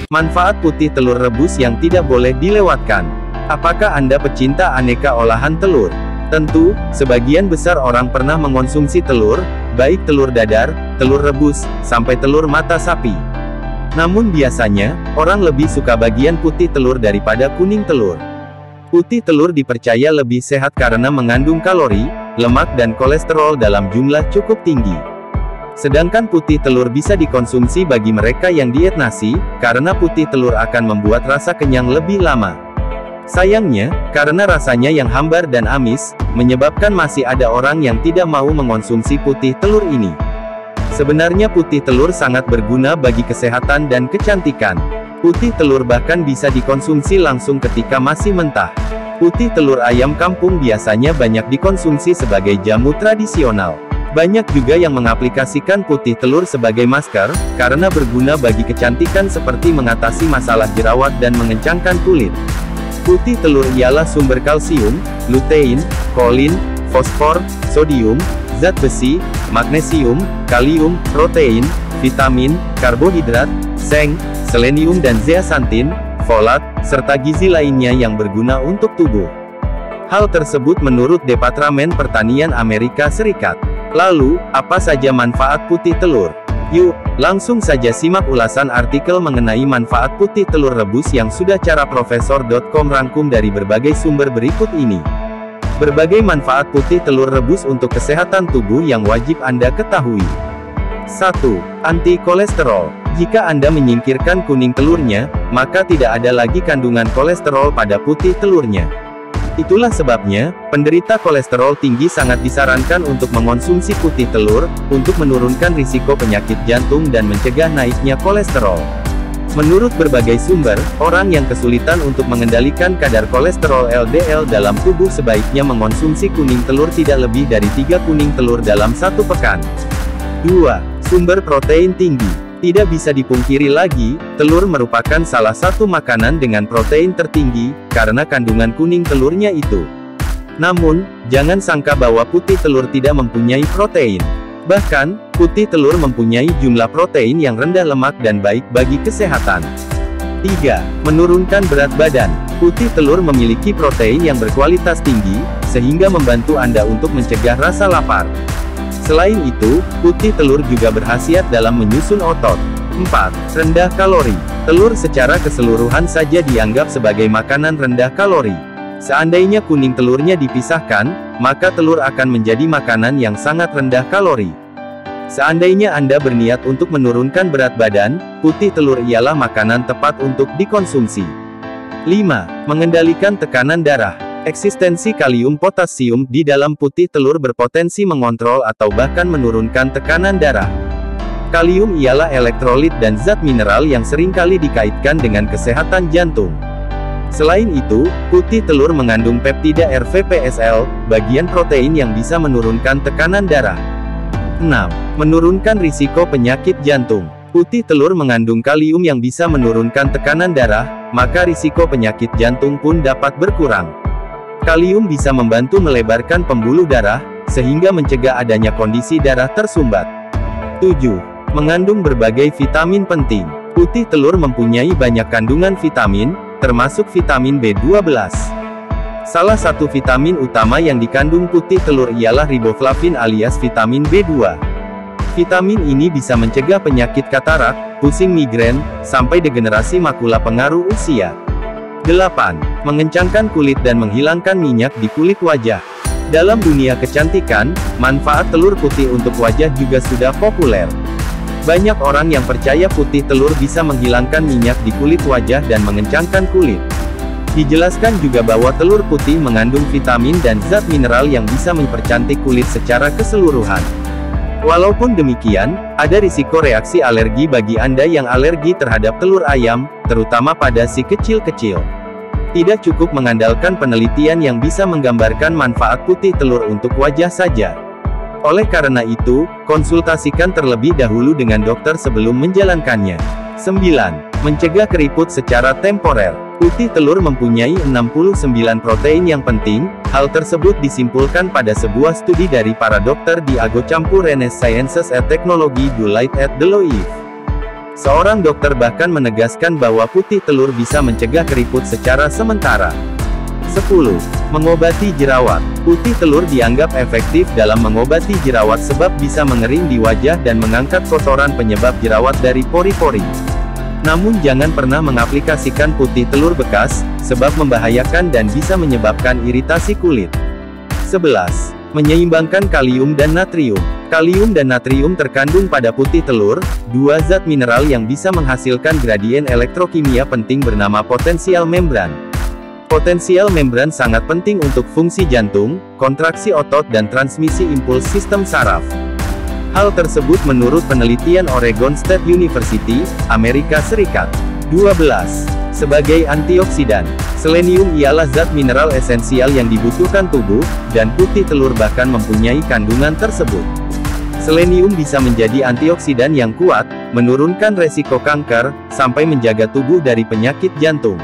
Manfaat putih telur rebus yang tidak boleh dilewatkan. Apakah Anda pecinta aneka olahan telur? Tentu, sebagian besar orang pernah mengonsumsi telur, baik telur dadar, telur rebus, sampai telur mata sapi. Namun biasanya, orang lebih suka bagian putih telur daripada kuning telur. Putih telur dipercaya lebih sehat karena mengandung kalori, lemak dan kolesterol dalam jumlah cukup tinggi. Sedangkan putih telur bisa dikonsumsi bagi mereka yang diet nasi, karena putih telur akan membuat rasa kenyang lebih lama. Sayangnya, karena rasanya yang hambar dan amis, menyebabkan masih ada orang yang tidak mau mengonsumsi putih telur ini. Sebenarnya putih telur sangat berguna bagi kesehatan dan kecantikan. Putih telur bahkan bisa dikonsumsi langsung ketika masih mentah. Putih telur ayam kampung biasanya banyak dikonsumsi sebagai jamu tradisional. Banyak juga yang mengaplikasikan putih telur sebagai masker, karena berguna bagi kecantikan seperti mengatasi masalah jerawat dan mengencangkan kulit. Putih telur ialah sumber kalsium, lutein, kolin, fosfor, sodium, zat besi, magnesium, kalium, protein, vitamin, karbohidrat, seng, selenium dan zeaxanthin, folat, serta gizi lainnya yang berguna untuk tubuh. Hal tersebut menurut Departemen Pertanian Amerika Serikat. Lalu, apa saja manfaat putih telur? Yuk, langsung saja simak ulasan artikel mengenai manfaat putih telur rebus yang sudah caraprofesor.com rangkum dari berbagai sumber berikut ini. Berbagai manfaat putih telur rebus untuk kesehatan tubuh yang wajib Anda ketahui. 1. Anti kolesterol. Jika Anda menyingkirkan kuning telurnya, maka tidak ada lagi kandungan kolesterol pada putih telurnya. Itulah sebabnya, penderita kolesterol tinggi sangat disarankan untuk mengonsumsi putih telur, untuk menurunkan risiko penyakit jantung dan mencegah naiknya kolesterol. Menurut berbagai sumber, orang yang kesulitan untuk mengendalikan kadar kolesterol LDL dalam tubuh sebaiknya mengonsumsi kuning telur tidak lebih dari 3 kuning telur dalam 1 pekan. 2. Sumber protein tinggi. Tidak bisa dipungkiri lagi, telur merupakan salah satu makanan dengan protein tertinggi, karena kandungan kuning telurnya itu. Namun, jangan sangka bahwa putih telur tidak mempunyai protein. Bahkan, putih telur mempunyai jumlah protein yang rendah lemak dan baik bagi kesehatan. 3. Menurunkan berat badan. Putih telur memiliki protein yang berkualitas tinggi, sehingga membantu Anda untuk mencegah rasa lapar. Selain itu, putih telur juga berkhasiat dalam menyusun otot. 4. Rendah kalori. Telur secara keseluruhan saja dianggap sebagai makanan rendah kalori. Seandainya kuning telurnya dipisahkan, maka telur akan menjadi makanan yang sangat rendah kalori. Seandainya Anda berniat untuk menurunkan berat badan, putih telur ialah makanan tepat untuk dikonsumsi. 5. Mengendalikan tekanan darah. Eksistensi kalium potasium di dalam putih telur berpotensi mengontrol atau bahkan menurunkan tekanan darah. Kalium ialah elektrolit dan zat mineral yang seringkali dikaitkan dengan kesehatan jantung. Selain itu, putih telur mengandung peptida RVPSL, bagian protein yang bisa menurunkan tekanan darah. 6. Menurunkan risiko penyakit jantung. Putih telur mengandung kalium yang bisa menurunkan tekanan darah, maka risiko penyakit jantung pun dapat berkurang. Kalium bisa membantu melebarkan pembuluh darah, sehingga mencegah adanya kondisi darah tersumbat. 7. Mengandung berbagai vitamin penting. Putih telur mempunyai banyak kandungan vitamin, termasuk vitamin B12. Salah satu vitamin utama yang dikandung putih telur ialah riboflavin alias vitamin B2. Vitamin ini bisa mencegah penyakit katarak, pusing migrain, sampai degenerasi makula pengaruh usia. 8. Mengencangkan kulit dan menghilangkan minyak di kulit wajah. Dalam dunia kecantikan, manfaat telur putih untuk wajah juga sudah populer. Banyak orang yang percaya putih telur bisa menghilangkan minyak di kulit wajah dan mengencangkan kulit. Dijelaskan juga bahwa telur putih mengandung vitamin dan zat mineral yang bisa mempercantik kulit secara keseluruhan. Walaupun demikian, ada risiko reaksi alergi bagi Anda yang alergi terhadap telur ayam, terutama pada si kecil-kecil. Tidak cukup mengandalkan penelitian yang bisa menggambarkan manfaat putih telur untuk wajah saja. Oleh karena itu, konsultasikan terlebih dahulu dengan dokter sebelum menjalankannya. 9. Mencegah keriput secara temporer. Putih telur mempunyai 69 protein yang penting. Hal tersebut disimpulkan pada sebuah studi dari para dokter di Ago Campur Rennes Sciences and Technology du Light at Deloitte. Seorang dokter bahkan menegaskan bahwa putih telur bisa mencegah keriput secara sementara. 10. Mengobati jerawat. Putih telur dianggap efektif dalam mengobati jerawat sebab bisa mengering di wajah dan mengangkat kotoran penyebab jerawat dari pori-pori. Namun jangan pernah mengaplikasikan putih telur bekas, sebab membahayakan dan bisa menyebabkan iritasi kulit. 11. Menyeimbangkan kalium dan natrium. Kalium dan natrium terkandung pada putih telur, dua zat mineral yang bisa menghasilkan gradien elektrokimia penting bernama potensial membran. Potensial membran sangat penting untuk fungsi jantung, kontraksi otot dan transmisi impuls sistem saraf. Hal tersebut menurut penelitian Oregon State University, Amerika Serikat. 12. Sebagai antioksidan, selenium ialah zat mineral esensial yang dibutuhkan tubuh, dan putih telur bahkan mempunyai kandungan tersebut. Selenium bisa menjadi antioksidan yang kuat, menurunkan resiko kanker, sampai menjaga tubuh dari penyakit jantung.